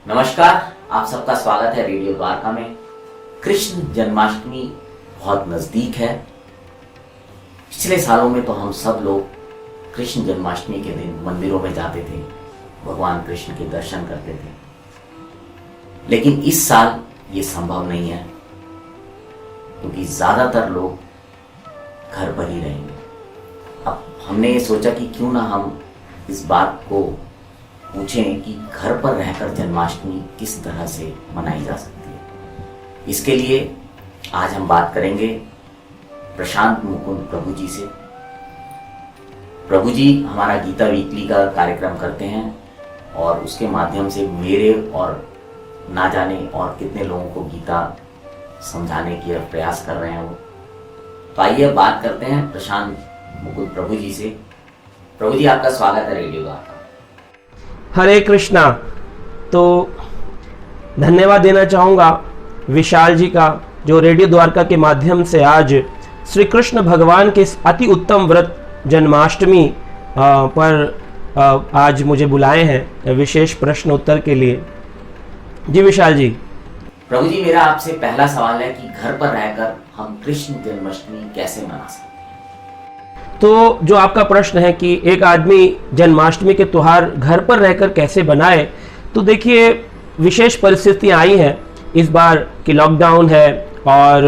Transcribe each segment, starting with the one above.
नमस्कार, आप सबका स्वागत है रेडियो द्वारका में। कृष्ण जन्माष्टमी बहुत नजदीक है। पिछले सालों में तो हम सब लोग कृष्ण जन्माष्टमी के दिन मंदिरों में जाते थे, भगवान कृष्ण के दर्शन करते थे। लेकिन इस साल ये संभव नहीं है क्योंकि ज्यादातर लोग घर पर ही रहेंगे। अब हमने ये सोचा कि क्यों ना हम इस बात को पूछें कि घर पर रहकर जन्माष्टमी किस तरह से मनाई जा सकती है। इसके लिए आज हम बात करेंगे प्रशांत मुकुंद प्रभु जी से। प्रभु जी हमारा गीता वीकली का कार्यक्रम करते हैं और उसके माध्यम से मेरे और ना जाने और कितने लोगों को गीता समझाने की प्रयास कर रहे हैं वो। तो आइए बात करते हैं प्रशांत मुकुंद प्रभु जी से। प्रभु जी, आपका स्वागत है रेडियो द्वारका। हरे कृष्णा। तो धन्यवाद देना चाहूँगा विशाल जी का, जो रेडियो द्वारका के माध्यम से आज श्री कृष्ण भगवान के इस अति उत्तम व्रत जन्माष्टमी पर आज मुझे बुलाए हैं विशेष प्रश्न उत्तर के लिए। जी विशाल जी। प्रभु जी, मेरा आपसे पहला सवाल है कि घर पर रहकर हम कृष्ण जन्माष्टमी कैसे मना सकते हैं? तो जो आपका प्रश्न है कि एक आदमी जन्माष्टमी के त्योहार घर पर रहकर कैसे बनाए, तो देखिए विशेष परिस्थितियां आई हैं इस बार कि लॉकडाउन है और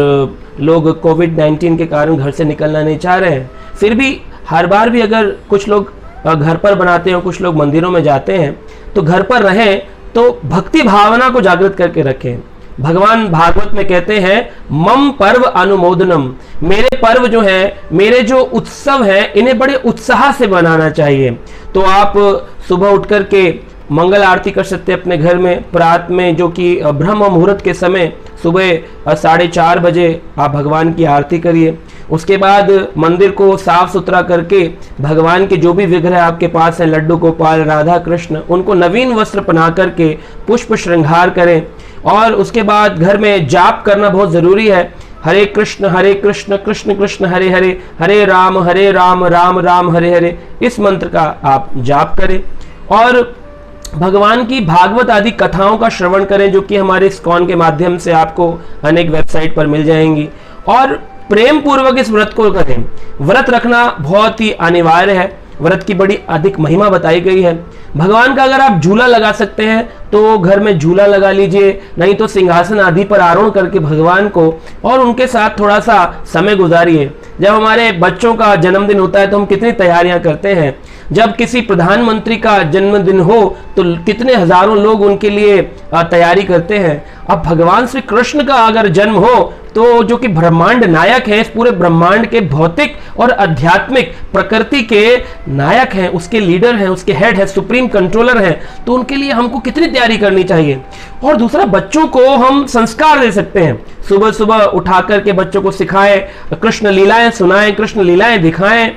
लोग कोविड-19 के कारण घर से निकलना नहीं चाह रहे हैं। फिर भी हर बार भी अगर कुछ लोग घर पर बनाते हैं, कुछ लोग मंदिरों में जाते हैं, तो घर पर रहें तो भक्ति भावना को जागृत करके रखें। भगवान भागवत में कहते हैं मम पर्व अनुमोदनम, मेरे पर्व जो हैं, मेरे जो उत्सव हैं, इन्हें बड़े उत्साह से बनाना चाहिए। तो आप सुबह उठ कर के मंगल आरती कर सकते हैं अपने घर में प्रात में, जो कि ब्रह्म मुहूर्त के समय सुबह 4:30 बजे आप भगवान की आरती करिए। उसके बाद मंदिर को साफ सुथरा करके भगवान के जो भी विग्रह आपके पास हैं, लड्डू गोपाल, राधा कृष्ण, उनको नवीन वस्त्र पहना करके पुष्प श्रृंगार करें। और उसके बाद घर में जाप करना बहुत जरूरी है। हरे कृष्ण कृष्ण कृष्ण हरे हरे, हरे राम राम राम हरे हरे, इस मंत्र का आप जाप करें और भगवान की भागवत आदि कथाओं का श्रवण करें, जो कि हमारे इस्कॉन के माध्यम से आपको अनेक वेबसाइट पर मिल जाएंगी। और प्रेम पूर्वक इस व्रत को करें। व्रत रखना बहुत ही अनिवार्य है। व्रत की बड़ी अधिक महिमा बताई गई है। भगवान का अगर आप झूला लगा सकते हैं तो घर में झूला लगा लीजिए, नहीं तो सिंहासन आदि पर आरोहण करके भगवान को और उनके साथ थोड़ा सा समय गुजारिए। जब हमारे बच्चों का जन्मदिन होता है तो हम कितनी तैयारियां करते हैं। जब किसी प्रधानमंत्री का जन्मदिन हो तो कितने हजारों लोग उनके लिए तैयारी करते हैं। अब भगवान श्री कृष्ण का अगर जन्म हो तो जो कि ब्रह्मांड नायक हैं, इस पूरे ब्रह्मांड के भौतिक और आध्यात्मिक प्रकृति के नायक हैं, उसके लीडर हैं, उसके हेड है, सुप्रीम कंट्रोलर हैं, तो उनके लिए हमको कितनी तैयारी करनी चाहिए। और दूसरा, बच्चों को हम संस्कार दे सकते हैं। सुबह सुबह उठा करके बच्चों को सिखाएं, कृष्ण लीलाएं सुनाएं, कृष्ण लीलाएं दिखाएं।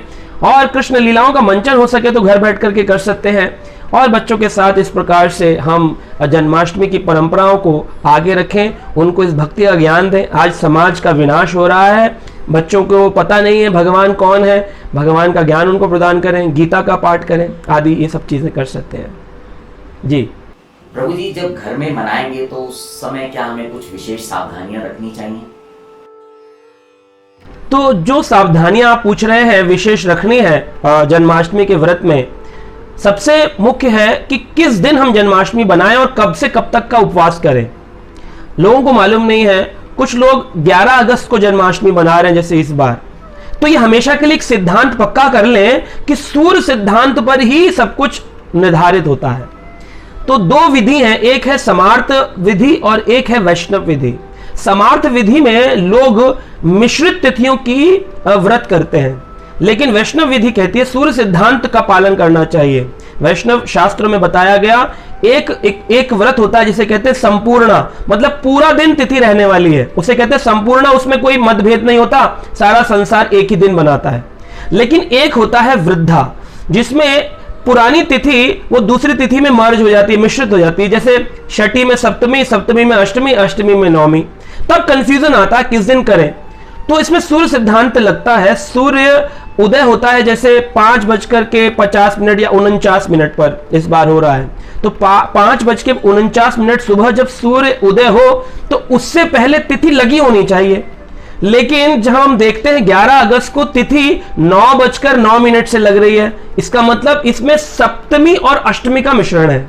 और कृष्ण लीलाओं का मंचन हो सके तो घर बैठ करके कर सकते हैं। और बच्चों के साथ इस प्रकार से हम जन्माष्टमी की परंपराओं को आगे रखें, उनको इस भक्ति का ज्ञान दें। आज समाज का विनाश हो रहा है, बच्चों को पता नहीं है भगवान कौन है, भगवान का ज्ञान उनको प्रदान करें, गीता का पाठ करें, आदि ये सब चीजें कर सकते हैं। जी प्रभु जी, जब घर में मनाएंगे तो उस समय क्या हमें कुछ विशेष सावधानियां रखनी चाहिए? तो जो सावधानियां आप पूछ रहे हैं विशेष रखनी है जन्माष्टमी के व्रत में, सबसे मुख्य है कि किस दिन हम जन्माष्टमी बनाएं और कब से कब तक का उपवास करें। लोगों को मालूम नहीं है, कुछ लोग 11 अगस्त को जन्माष्टमी बना रहे हैं जैसे इस बार। तो ये हमेशा के लिए एक सिद्धांत पक्का कर लें कि सूर्य सिद्धांत पर ही सब कुछ निर्धारित होता है। तो दो विधि हैं, एक है समार्त विधि और एक है वैष्णव विधि। समार्थ विधि में लोग मिश्रित तिथियों की व्रत करते हैं, लेकिन वैष्णव विधि कहती है सूर्य सिद्धांत का पालन करना चाहिए। वैष्णव शास्त्रों में बताया गया एक व्रत होता है जिसे कहते हैं संपूर्णा, मतलब पूरा दिन तिथि रहने वाली है, उसे कहते हैं संपूर्णा। उसमें कोई मतभेद नहीं होता, सारा संसार एक ही दिन बनाता है। लेकिन एक होता है वृद्धा, जिसमें पुरानी तिथि वो दूसरी तिथि में मर्ज हो जाती है, मिश्रित हो जाती है। जैसे छठी में सप्तमी, सप्तमी में अष्टमी, अष्टमी में नवमी। तब कंफ्यूजन आता है किस दिन करें। तो इसमें सूर्य सिद्धांत लगता है, सूर्य उदय होता है जैसे 5:50 या 49 पर इस बार हो रहा है, तो 5:49 सुबह जब सूर्य उदय हो तो उससे पहले तिथि लगी होनी चाहिए। लेकिन जब हम देखते हैं 11 अगस्त को तिथि 9:09 से लग रही है, इसका मतलब इसमें सप्तमी और अष्टमी का मिश्रण है।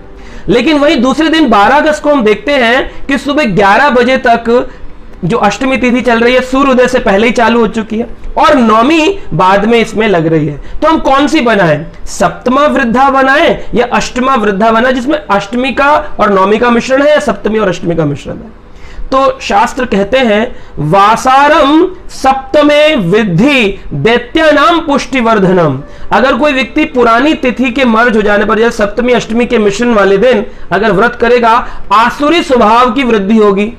लेकिन वहीं दूसरे दिन 12 अगस्त को हम देखते हैं कि सुबह 11 बजे तक जो अष्टमी तिथि चल रही है सूर्योदय से पहले ही चालू हो चुकी है और नौमी बाद में इसमें लग रही है। तो हम कौन सी बनाएं, सप्तमा वृद्धा बनाएं या अष्टमा वृद्धा बनाएं, जिसमें अष्टमी का और नौमी का मिश्रण है या सप्तमी और अष्टमी का मिश्रण है। तो शास्त्र कहते हैं वासारम सप्तमे विद्धि दैत्यानाम पुष्टिवर्धनम। अगर कोई व्यक्ति पुरानी तिथि के मर्ज हो जाने पर, जैसे सप्तमी अष्टमी के मिश्रण वाले दिन अगर व्रत करेगा, आसुरी स्वभाव की वृद्धि होगी,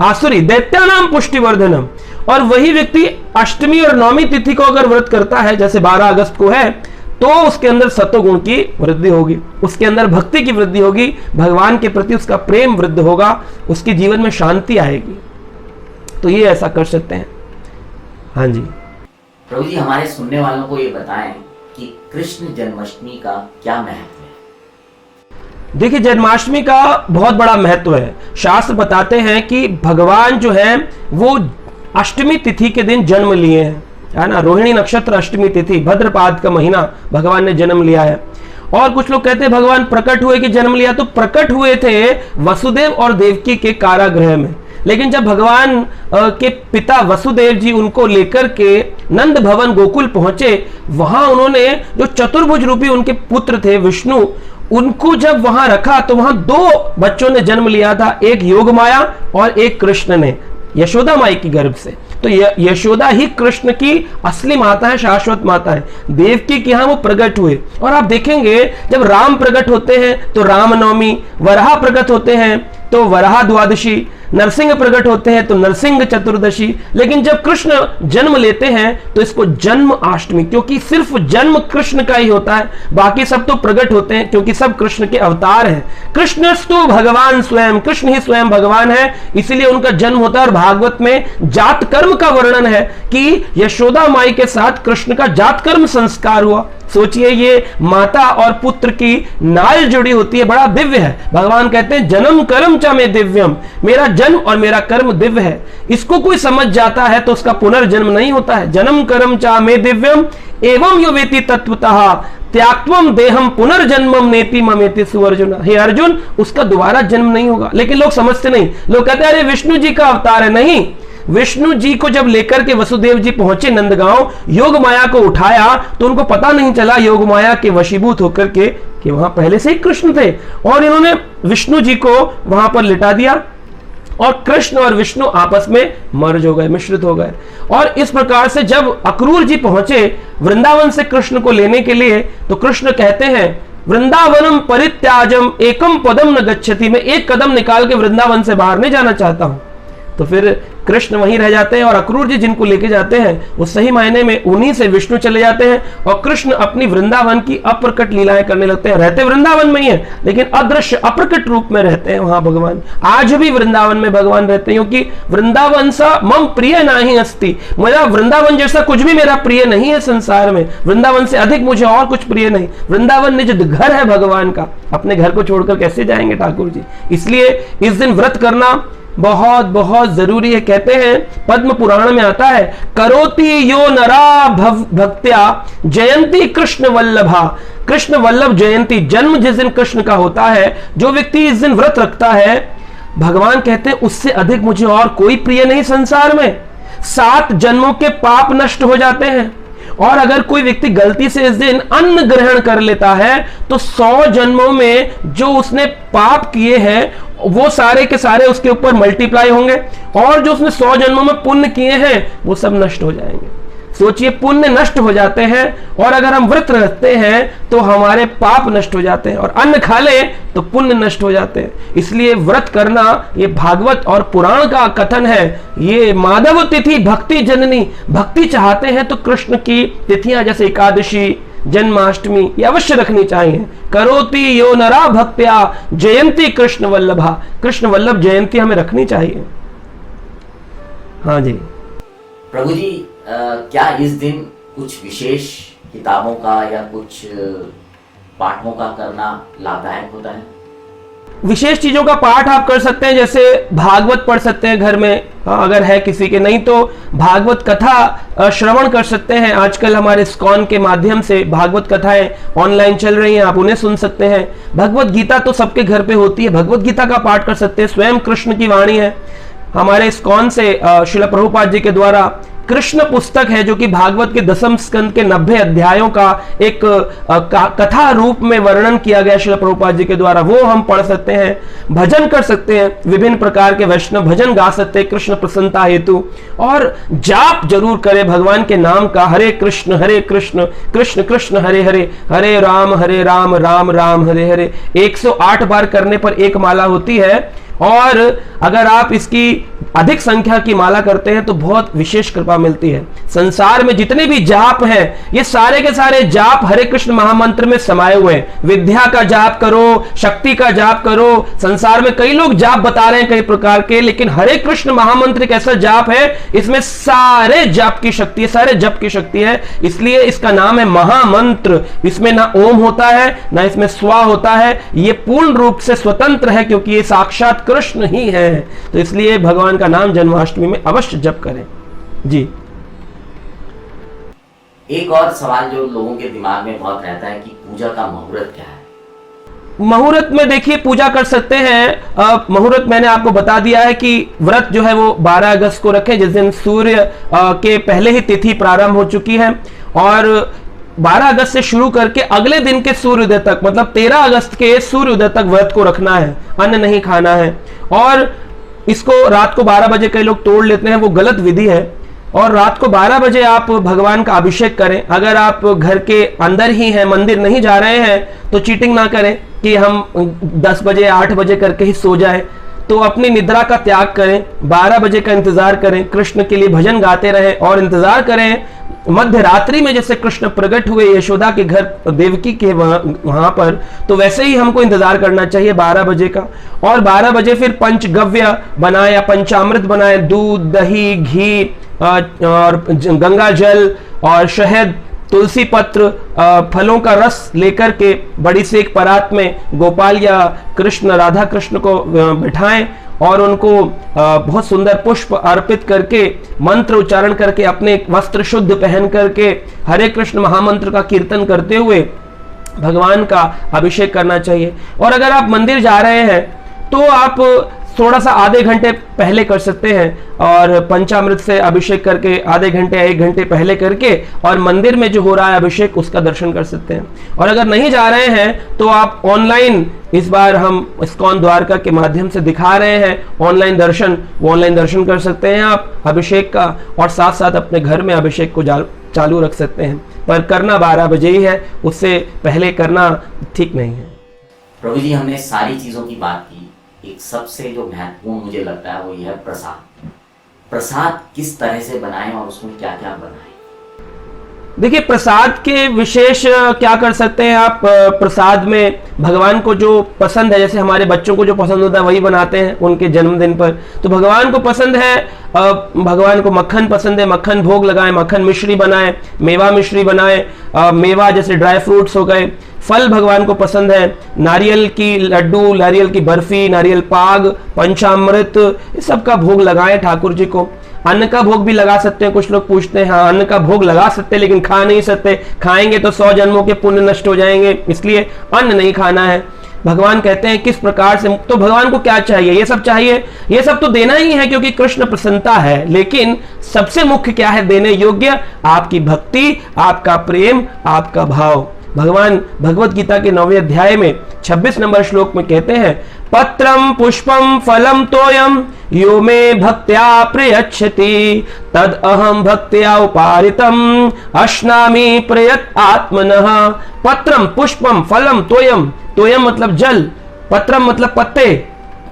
आसुरी दैत्यानाम पुष्टिवर्धनम। और वही व्यक्ति अष्टमी और नौमी तिथि को अगर व्रत करता है, जैसे 12 अगस्त को है, तो उसके अंदर सत्वगुण की वृद्धि होगी, उसके अंदर भक्ति की वृद्धि होगी, भगवान के प्रति उसका प्रेम वृद्धि होगा, उसके जीवन में शांति आएगी। तो ये ऐसा कर सकते हैं। हाँ जी प्रभु जी, हमारे सुनने वालों को ये बताएं कि कृष्ण जन्माष्टमी का क्या महत्व है। देखिए, जन्माष्टमी का बहुत बड़ा महत्व है। शास्त्र बताते हैं कि भगवान जो है वो अष्टमी तिथि के दिन जन्म लिए हैं, है ना। रोहिणी नक्षत्र अष्टमी तिथि, भद्रपाद का महीना भगवान ने जन्म लिया है। और कुछ लोग कहते हैं भगवान प्रकट हुए कि जन्म लिया, तो प्रकट हुए थे वसुदेव और देवकी के कारागृह में। लेकिन जब भगवान के पिता वसुदेव जी उनको लेकर के नंद भवन गोकुल पहुंचे, वहां उन्होंने जो चतुर्भुज रूपी उनके पुत्र थे विष्णु, उनको जब वहां रखा तो वहां 2 बच्चों ने जन्म लिया था, एक योग माया और एक कृष्ण ने यशोदा माई की गर्भ से। तो यशोदा ही कृष्ण की असली माता है, शाश्वत माता है। देवकी के यहां वो प्रकट हुए। और आप देखेंगे जब राम प्रकट होते हैं तो रामनवमी, वराह प्रकट होते हैं तो वराह द्वादशी, नरसिंह प्रकट होते हैं तो नरसिंह चतुर्दशी। लेकिन जब कृष्ण जन्म लेते हैं तो इसको जन्म अष्टमी, क्योंकि सिर्फ जन्म कृष्ण का ही होता है, बाकी सब तो प्रकट होते हैं क्योंकि सब कृष्ण के अवतार हैं। कृष्णस्तु भगवान स्वयं, कृष्ण ही स्वयं भगवान है, इसीलिए उनका जन्म होता है। और भागवत में जात कर्म का वर्णन है कि यशोदा माई के साथ कृष्ण का जात कर्म संस्कार हुआ। सोचिए, ये माता और पुत्र की नाल जुड़ी होती है, बड़ा दिव्य है। भगवान कहते हैं जन्म कर्म च में दिव्यम, मेरा जन्म और मेरा कर्म दिव्य है। इसको कोई समझ जाता है तो उसका पुनर्जन्म नहीं होता है। जन्म कर्म च में दिव्यम एवं यो वेति तत्वतः त्याक्त्वम देहम पुनर्जन्मम नेति ममेति सुअर्जुन। हे अर्जुन, उसका दोबारा जन्म नहीं होगा। लेकिन लोग समझते नहीं, लोग कहते हैं अरे विष्णु जी का अवतार है। नहीं, विष्णु जी को जब लेकर के वसुदेव जी पहुंचे नंदगांव, योग माया को उठाया तो उनको पता नहीं चला योग माया के वशीभूत होकर के कि वहां पहले से ही कृष्ण थे, और इन्होंने विष्णु जी को वहां पर लिटा दिया और कृष्ण और विष्णु आपस में मर्ज हो गए, मिश्रित हो गए। और इस प्रकार से जब अक्रूर जी पहुंचे वृंदावन से कृष्ण को लेने के लिए, तो कृष्ण कहते हैं वृंदावनम परित्याजम एकम पदम न गच्छति, मैं एक कदम निकाल के वृंदावन से बाहर नहीं जाना चाहता हूं। तो फिर कृष्ण वहीं रह जाते हैं और अक्रूर जी जिनको लेके जाते हैं वो सही मायने में उन्हीं से विष्णु चले जाते हैं और कृष्ण अपनी वृंदावन की अप्रकट लीलाएं करने लगते हैं। रहते वृंदावन में ही है लेकिन अदृश्य अप्रकट रूप में रहते हैं वहां भगवान। आज भी वृंदावन में भगवान रहते हैं, क्योंकि वृंदावन सा मम प्रिय नहीं अस्ति, मेरा वृंदावन जैसा कुछ भी मेरा प्रिय नहीं है संसार में, वृंदावन से अधिक मुझे और कुछ प्रिय नहीं। वृंदावन निज घर है भगवान का, अपने घर को छोड़कर कैसे जाएंगे ठाकुर जी। इसलिए इस दिन व्रत करना बहुत बहुत जरूरी है। कहते हैं पद्म पुराण में आता है करोति यो नरा भक्त्या जयंती कृष्ण वल्लभा। कृष्ण वल्लभ जयंती, जन्म जिस दिन कृष्ण का होता है, जो व्यक्ति इस दिन व्रत रखता है, भगवान कहते हैं उससे अधिक मुझे और कोई प्रिय नहीं संसार में। 7 जन्मों के पाप नष्ट हो जाते हैं। और अगर कोई व्यक्ति गलती से इस दिन अन्न ग्रहण कर लेता है तो 100 जन्मों में जो उसने पाप किए हैं वो सारे के सारे उसके ऊपर मल्टीप्लाई होंगे, और जो उसने 100 जन्मों में पुण्य किए हैं वो सब नष्ट हो जाएंगे। सोचिए, पुण्य नष्ट हो जाते हैं और अगर हम व्रत रखते हैं तो हमारे पाप नष्ट हो जाते हैं, और अन्न खा ले तो पुण्य नष्ट हो जाते हैं। इसलिए व्रत करना ये भागवत और पुराण का कथन है। ये माधव तिथि भक्ति जननी, भक्ति चाहते हैं तो कृष्ण की तिथियां जैसे एकादशी, जन्माष्टमी ये अवश्य रखनी चाहिए। करोति यो नरा भक्त्या जयंती कृष्ण वल्लभा, कृष्ण वल्लभ जयंती हमें रखनी चाहिए। हाँ जी प्रभु जी, क्या इस दिन कुछ विशेष किताबों का या कुछ पाठों का करना लाभदायक होता है? विशेष चीजों का पाठ आप कर सकते हैं, जैसे भागवत पढ़ सकते हैं घर में, अगर है किसी के, नहीं तो भागवत कथा श्रवण कर सकते हैं। आजकल हमारे इस्कॉन के माध्यम से भागवत कथाएं ऑनलाइन चल रही हैं, आप उन्हें सुन सकते हैं। भगवत गीता तो सबके घर पे होती है, भगवत गीता का पाठ कर सकते हैं। स्वयं कृष्ण की वाणी है। हमारे इस्कॉन से श्रील प्रभुपाद जी के द्वारा कृष्ण पुस्तक है, जो कि भागवत के 10वें स्कंद के 90 अध्यायों का एक कथा रूप में वर्णन किया गया श्रील प्रभुपाद जी के द्वारा, वो हम पढ़ सकते हैं। भजन कर सकते हैं, विभिन्न प्रकार के वैष्णव भजन गा सकते हैं कृष्ण प्रसन्नता हेतु। और जाप जरूर करें भगवान के नाम का, हरे कृष्ण कृष्ण कृष्ण हरे हरे, हरे राम राम राम हरे हरे। 108 बार करने पर एक माला होती है, और अगर आप इसकी अधिक संख्या की माला करते हैं तो बहुत विशेष कृपा मिलती है। संसार में जितने भी जाप हैं, ये सारे के सारे जाप हरे कृष्ण महामंत्र में समाये हुए हैं। विद्या का जाप करो, शक्ति का जाप करो। संसार में कई लोग जाप बता रहे हैं कई प्रकार के, लेकिन हरे कृष्ण महामंत्र एक ऐसा जाप है, इसमें सारे जाप की शक्ति है, सारे जप की शक्ति है, इसलिए इसका नाम है महामंत्र। इसमें ना ओम होता है, ना इसमें स्वा होता है, ये पूर्ण रूप से स्वतंत्र है, क्योंकि ये साक्षात कृष्ण ही है। तो इसलिए भगवान का नाम जन्माष्टमी में अवश्य जप करें। जी, एक और सवाल जो लोगों के दिमाग में बहुत रहता है कि पूजा का मुहूर्त क्या है? मुहूर्त में देखिए पूजा कर सकते हैं। मुहूर्त मैंने आपको बता दिया है कि व्रत जो है वो 12 अगस्त को रखें, जिस दिन सूर्य के पहले ही तिथि प्रारंभ हो चुकी है, और 12 अगस्त से शुरू करके अगले दिन के सूर्योदय तक, मतलब 13 अगस्त के सूर्योदय तक व्रत को रखना है, अन्न नहीं खाना है। और इसको रात को 12 बजे कई लोग तोड़ लेते हैं, वो गलत विधि है। और रात को 12 बजे आप भगवान का अभिषेक करें। अगर आप घर के अंदर ही हैं, मंदिर नहीं जा रहे हैं, तो चीटिंग ना करें कि हम 10 बजे 8 बजे करके ही सो जाएं। तो अपनी निद्रा का त्याग करें, 12 बजे का इंतजार करें, कृष्ण के लिए भजन गाते रहें और इंतजार करें। मध्य रात्रि में जैसे कृष्ण प्रकट हुए यशोदा के घर देवकी के वहां पर, तो वैसे ही हमको इंतजार करना चाहिए 12 बजे का। और 12 बजे फिर पंचगव्य बनाए या पंचामृत बनाए, दूध, दही, घी और गंगा जल और शहद, तुलसी पत्र, फलों का रस लेकर के बड़ी से एक परात में गोपाल या कृष्ण, राधा कृष्ण को बिठाएं और उनको बहुत सुंदर पुष्प अर्पित करके, मंत्र उच्चारण करके, अपने वस्त्र शुद्ध पहन करके हरे कृष्ण महामंत्र का कीर्तन करते हुए भगवान का अभिषेक करना चाहिए। और अगर आप मंदिर जा रहे हैं तो आप थोड़ा सा आधे घंटे पहले कर सकते हैं, और पंचामृत से अभिषेक करके आधे घंटे या 1 घंटे पहले करके, और मंदिर में जो हो रहा है अभिषेक उसका दर्शन कर सकते हैं। और अगर नहीं जा रहे हैं तो आप ऑनलाइन, इस बार हम इस्कॉन द्वारका के माध्यम से दिखा रहे हैं ऑनलाइन दर्शन, वो ऑनलाइन दर्शन कर सकते हैं आप अभिषेक का, और साथ साथ अपने घर में अभिषेक को चालू रख सकते हैं। पर करना 12 बजे ही है, उससे पहले करना ठीक नहीं है। प्रभु जी, हमने सारी चीजों की बात की, एक सबसे जो महत्वपूर्ण मुझे लगता है वो ये है प्रसाद। प्रसाद किस तरह से बनाएं और उसमें क्या क्या बनाएं? देखिए, प्रसाद के विशेष क्या कर सकते हैं आप। प्रसाद में भगवान को जो पसंद है, जैसे हमारे बच्चों को जो पसंद होता है वही बनाते हैं उनके जन्मदिन पर। तो भगवान को पसंद है, भगवान को मक्खन पसंद है, मक्खन भोग लगाएं, मक्खन मिश्री बनाएं, मेवा मिश्री बनाएं, मेवा जैसे ड्राई फ्रूट्स हो गए। फल भगवान को पसंद है, नारियल की लड्डू, नारियल की बर्फी, नारियल पाग, पंचामृत, इस सब का भोग लगाएं ठाकुर जी को। अन्न का भोग भी लगा सकते हैं। कुछ लोग पूछते हैं, हाँ अन्न का भोग लगा सकते हैं लेकिन खा नहीं सकते, खाएंगे तो 100 जन्मों के पुण्य नष्ट हो जाएंगे, इसलिए अन्न नहीं खाना है। भगवान कहते हैं किस प्रकार से, तो भगवान को क्या चाहिए? ये सब चाहिए, ये सब तो देना ही है क्योंकि कृष्ण प्रसन्नता है, लेकिन सबसे मुख्य क्या है देने योग्य? आपकी भक्ति, आपका प्रेम, आपका भाव। भगवान भगवत गीता के 9वें अध्याय में 26 नंबर श्लोक में कहते हैं, पत्रम पुष्पम फलम तोयम यो मे भक्त्या प्रयच्छति तद अहम भक्त्या उपारितम अश्नामि प्रयत आत्मनः। पत्रम पुष्पम फलम तोयम, तोयम मतलब जल, पत्रम मतलब पत्ते,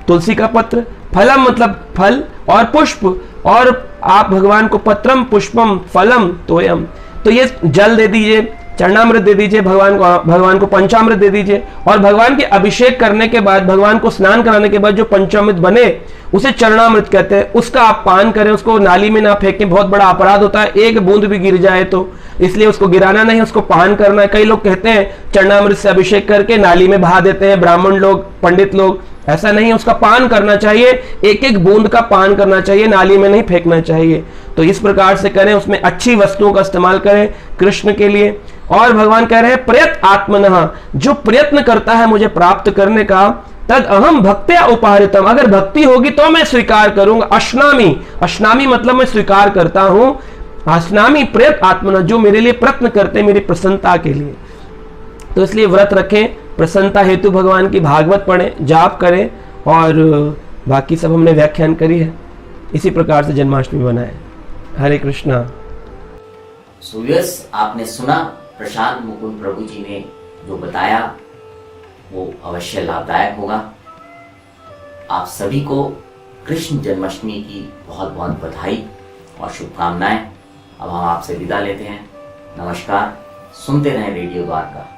तुलसी का पत्र, फलम मतलब फल, और पुष्प, और आप भगवान को पत्रम पुष्पम फलम तोयम, तो ये जल दे दीजिए, चरणामृत दे दीजिए भगवान को पंचामृत दे दीजिए। और भगवान के अभिषेक करने के बाद, भगवान को स्नान कराने के बाद जो पंचामृत बने उसे चरणामृत कहते हैं, उसका आप पान करें, उसको नाली में ना फेंकें, बहुत बड़ा अपराध होता है, एक बूंद भी गिर जाए तो, इसलिए उसको गिराना नहीं, उसको पान करना है। कई लोग कहते हैं चरणामृत से अभिषेक करके नाली में बहा देते हैं ब्राह्मण लोग, पंडित लोग, ऐसा नहीं है, उसका पान करना चाहिए, एक एक बूंद का पान करना चाहिए, नाली में नहीं फेंकना चाहिए। तो इस प्रकार से करें, उसमें अच्छी वस्तुओं का इस्तेमाल करें कृष्ण के लिए। और भगवान कह रहे हैं प्रयत आत्मनः, जो प्रयत्न करता है मुझे प्राप्त करने का, तद अहम भक्त्या उपहारितम, अगर भक्ति होगी तो मैं स्वीकार करूंगा। अश्नामी, अश्नामी मतलब मैं स्वीकार करता हूं, अश्नामी प्रयत आत्मनः, जो मेरे लिए प्रयत्न करते मेरी प्रसन्नता के लिए। तो इसलिए व्रत रखें, प्रसन्नता हेतु भगवान की भागवत पढ़ें, जाप करें, और बाकी सब हमने व्याख्यान करी है। इसी प्रकार से जन्माष्टमी बनाए। हरे कृष्णा। सुयस आपने सुना प्रशांत मुकुंद प्रभु जी ने जो बताया वो अवश्य लाभदायक होगा। आप सभी को कृष्ण जन्माष्टमी की बहुत बहुत बधाई और शुभकामनाएं। अब हम आपसे विदा लेते हैं। नमस्कार। सुनते रहें रेडियो द्वारका।